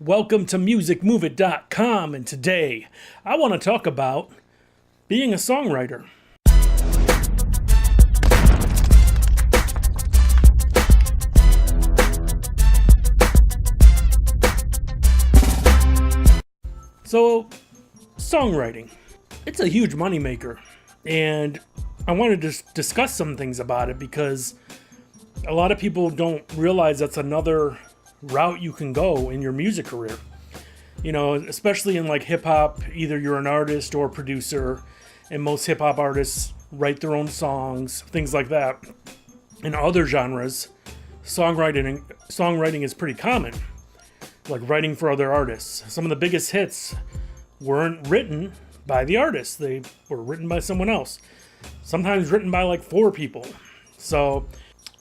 Welcome to musicmoveit.com, and today I want to talk about being a songwriter. So, songwriting, it's a huge moneymaker, and I wanted to discuss some things about it because a lot of people don't realize that's another route you can go in your music career. You know, especially in like hip hop, either you're an artist or producer, and most hip hop artists write their own songs, things like that. In other genres, songwriting is pretty common, like writing for other artists. Some of the biggest hits weren't written by the artist, they were written by someone else, sometimes written by like 4 people. So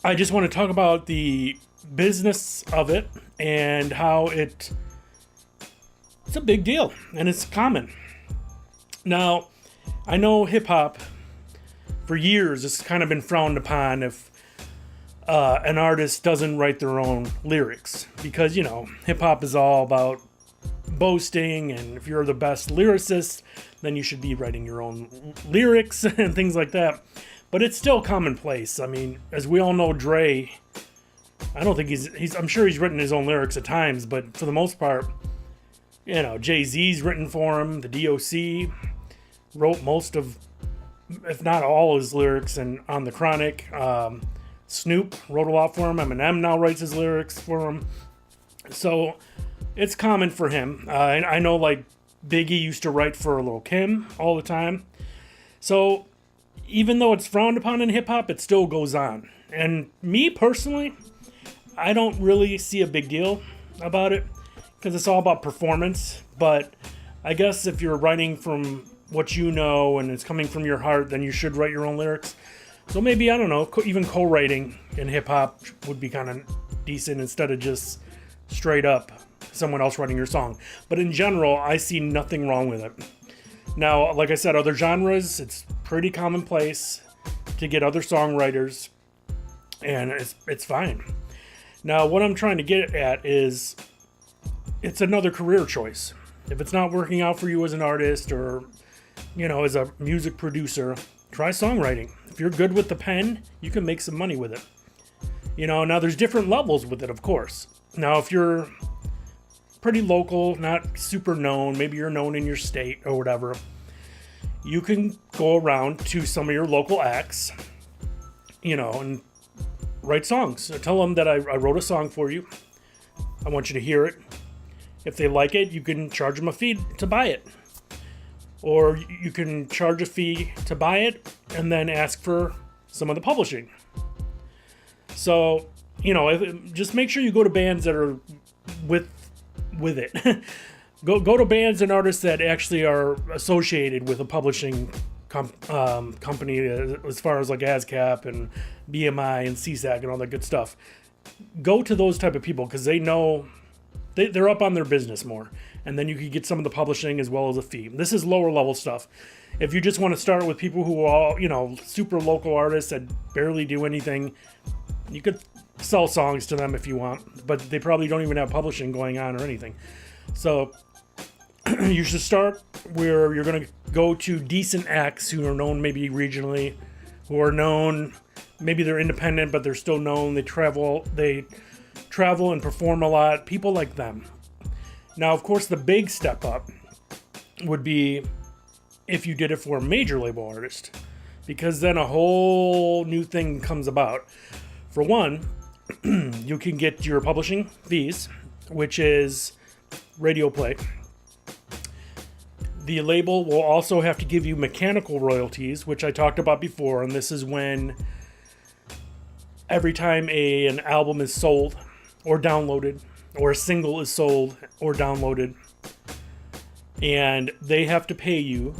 I just want to talk about the business of it and how it's a big deal and it's common. Now, I know hip hop for years it's kind of been frowned upon if an artist doesn't write their own lyrics, because, you know, hip hop is all about boasting, and if you're the best lyricist, then you should be writing your own lyrics and things like that. But it's still commonplace. I mean, as we all know, Dre, I don't think I'm sure he's written his own lyrics at times, but for the most part, you know, Jay-Z's written for him. The DOC wrote most of, if not all, his lyrics and on The Chronic. Snoop wrote a lot for him. Eminem now writes his lyrics for him. So it's common for him. I know like Biggie used to write for Lil' Kim all the time. So even though it's frowned upon in hip hop, it still goes on. And me personally, I don't really see a big deal about it because it's all about performance. But I guess if you're writing from what you know and it's coming from your heart, then you should write your own lyrics. So maybe, I don't know, even co-writing in hip hop would be kind of decent instead of just straight up someone else writing your song. But in general, I see nothing wrong with it. Now, like I said, other genres, it's pretty commonplace to get other songwriters, and it's fine. Now, what I'm trying to get at is it's another career choice. If it's not working out for you as an artist or, you know, as a music producer, try songwriting. If you're good with the pen, you can make some money with it. You know, now there's different levels with it, of course. Now, if you're pretty local, not super known, maybe you're known in your state or whatever, you can go around to some of your local acts, you know, and write songs. Tell them that I wrote a song for you. I want you to hear it. If they like it, you can charge them a fee to buy it. Or you can charge a fee to buy it and then ask for some of the publishing. So, you know, just make sure you go to bands that are with it. Go to bands and artists that actually are associated with a publishing company, as far as like ASCAP and BMI and CSAC and all that good stuff. Go to those type of people because they know they're up on their business more, and then you can get some of the publishing as well as a fee. This is lower level stuff. If you just want to start with people who are, you know, super local artists that barely do anything, you could sell songs to them if you want, but they probably don't even have publishing going on or anything. So you should start where you're going to go to decent acts who are known maybe regionally, who are known, maybe they're independent, but they're still known. They travel and perform a lot. People like them. Now, of course, the big step up would be if you did it for a major label artist, because then a whole new thing comes about. For one, you can get your publishing fees, which is radio play. The label will also have to give you mechanical royalties, which I talked about before, and this is when every time an album is sold or downloaded, or a single is sold or downloaded, and they have to pay you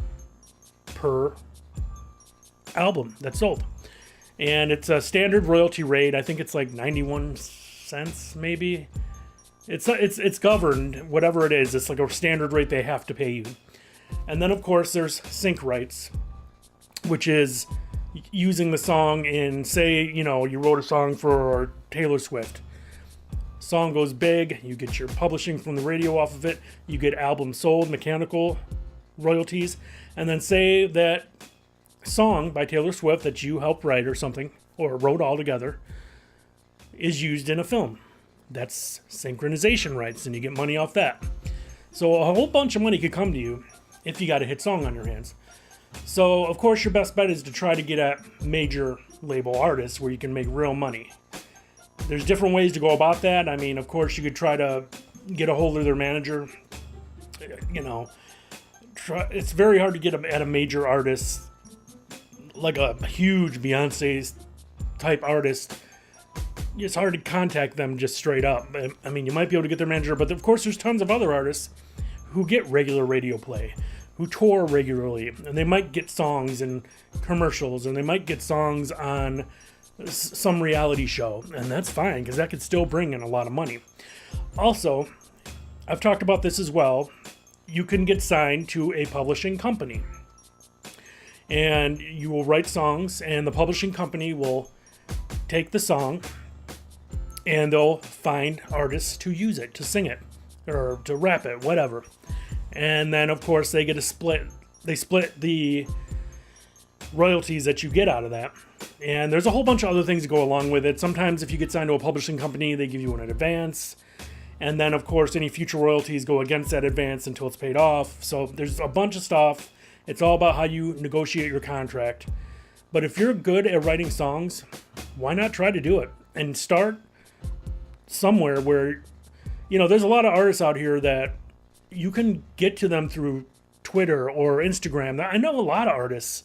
per album that's sold. And it's a standard royalty rate. I think it's like 91 cents, maybe. It's governed, whatever it is. It's like a standard rate they have to pay you. And then, of course, there's sync rights, which is using the song in, say, you know, you wrote a song for Taylor Swift. Song goes big, you get your publishing from the radio off of it, you get albums sold, mechanical royalties, and then say that song by Taylor Swift that you helped write or something, or wrote all together, is used in a film. That's synchronization rights, and you get money off that. So a whole bunch of money could come to you if you got a hit song on your hands. So, of course, your best bet is to try to get at major label artists where you can make real money. There's different ways to go about that. I mean, of course, you could try to get a hold of their manager. It's very hard to get at a major artist, like a huge Beyonce type artist. It's hard to contact them just straight up. I mean, you might be able to get their manager, but of course there's tons of other artists who get regular radio play, who tour regularly, and they might get songs in commercials, and they might get songs on some reality show, and that's fine, because that could still bring in a lot of money. Also, I've talked about this as well, you can get signed to a publishing company, and you will write songs, and the publishing company will take the song, and they'll find artists to use it, to sing it, or to rap it, whatever. And then, of course, they get a split. They split the royalties that you get out of that. And there's a whole bunch of other things that go along with it. Sometimes if you get signed to a publishing company, they give you an advance. And then, of course, any future royalties go against that advance until it's paid off. So there's a bunch of stuff. It's all about how you negotiate your contract. But if you're good at writing songs, why not try to do it? And start somewhere where, there's a lot of artists out here that you can get to them through Twitter or Instagram. I know a lot of artists,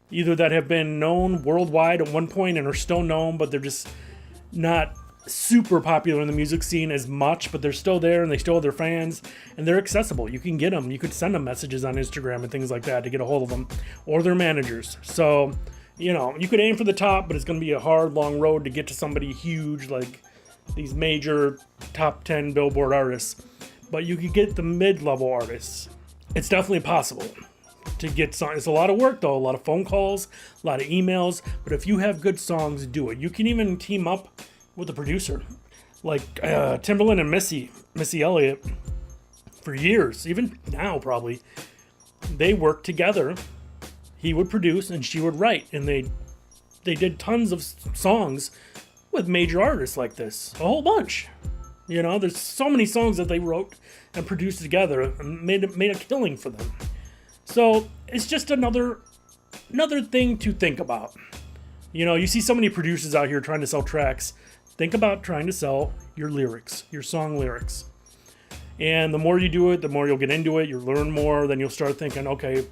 either that have been known worldwide at one point and are still known, but they're just not super popular in the music scene as much, but they're still there and they still have their fans and they're accessible. You can get them. You could send them messages on Instagram and things like that to get a hold of them, or their managers. So, you could aim for the top, but it's going to be a hard, long road to get to somebody huge like these major top 10 Billboard artists. But you could get the mid-level artists. It's definitely possible to get songs. It's a lot of work, though. A lot of phone calls, a lot of emails. But if you have good songs, do it. You can even team up with a producer. Like Timbaland and Missy Elliott, for years, even now probably, they worked together. He would produce and she would write. And they did tons of songs with major artists like this. A whole bunch. There's so many songs that they wrote and produced together and made a killing for them. So it's just another thing to think about. You see so many producers out here trying to sell tracks. Think about trying to sell your lyrics, your song lyrics. And the more you do it, the more you'll get into it. You'll learn more. Then you'll start thinking, okay,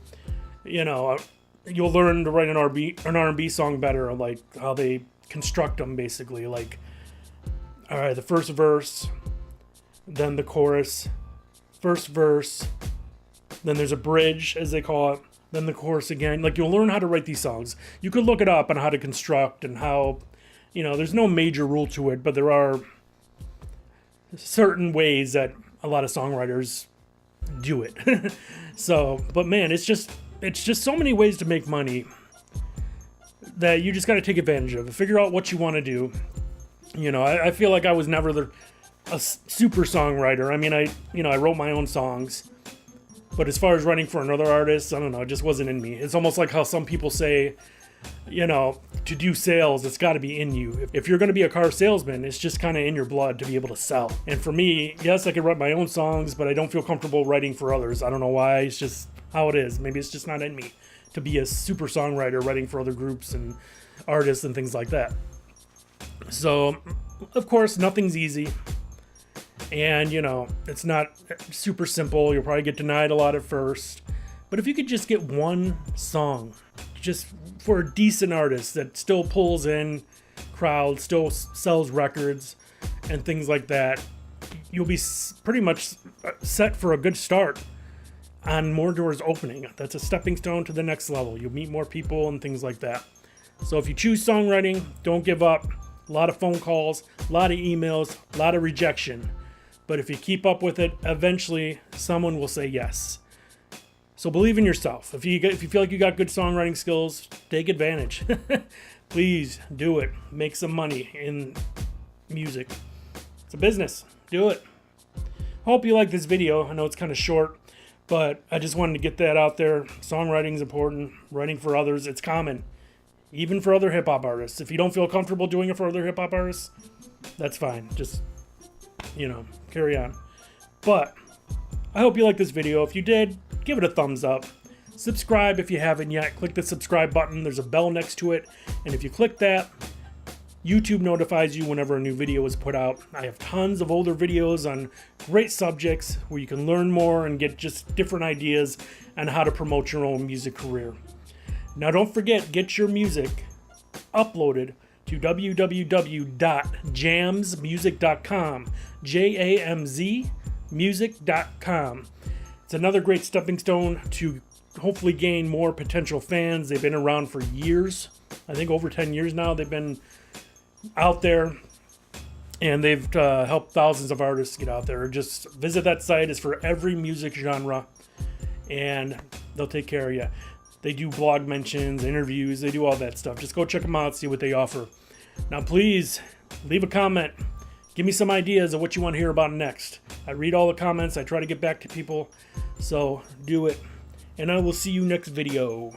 you'll learn to write an R&B song better, like how they construct them, basically. Like, all right, the first verse, then the chorus, first verse, then there's a bridge, as they call it, then the chorus again. Like, you'll learn how to write these songs. You could look it up on how to construct and how, there's no major rule to it, but there are certain ways that a lot of songwriters do it. So, but man, it's just so many ways to make money that you just got to take advantage of. Figure out what you want to do. I feel like I was never a super songwriter. I mean, I wrote my own songs, but as far as writing for another artist, I don't know, it just wasn't in me. It's almost like how some people say, to do sales, it's got to be in you. If you're going to be a car salesman, it's just kind of in your blood to be able to sell. And for me, yes, I can write my own songs, but I don't feel comfortable writing for others. I don't know why. It's just how it is. Maybe it's just not in me to be a super songwriter writing for other groups and artists and things like that. So, of course, nothing's easy. And, it's not super simple. You'll probably get denied a lot at first. But if you could just get one song, just for a decent artist that still pulls in crowds, still sells records and things like that, you'll be pretty much set for a good start on more doors opening. That's a stepping stone to the next level. You'll meet more people and things like that. So if you choose songwriting, don't give up. A lot of phone calls, a lot of emails, a lot of rejection. But if you keep up with it, eventually someone will say yes. So believe in yourself. If you feel like you got good songwriting skills, take advantage. Please do it. Make some money in music. It's a business. Do it. Hope you like this video. I know it's kind of short, but I just wanted to get that out there. Songwriting is important. Writing for others, it's common. Even for other hip-hop artists. If you don't feel comfortable doing it for other hip-hop artists, that's fine. Just, carry on. But I hope you like this video. If you did, give it a thumbs up. Subscribe if you haven't yet. Click the subscribe button. There's a bell next to it. And if you click that, YouTube notifies you whenever a new video is put out. I have tons of older videos on great subjects where you can learn more and get just different ideas on how to promote your own music career. Now don't forget, get your music uploaded to www.jamzmusic.com. Jamz music.com. It's another great stepping stone to hopefully gain more potential fans. They've been around for years. I think over 10 years now they've been out there, and they've helped thousands of artists get out there. Just visit that site. It's for every music genre, and they'll take care of you. They do blog mentions, interviews, they do all that stuff. Just go check them out, see what they offer. Now please leave a comment. Give me some ideas of what you want to hear about next. I read all the comments. I try to get back to people. So do it. And I will see you next video.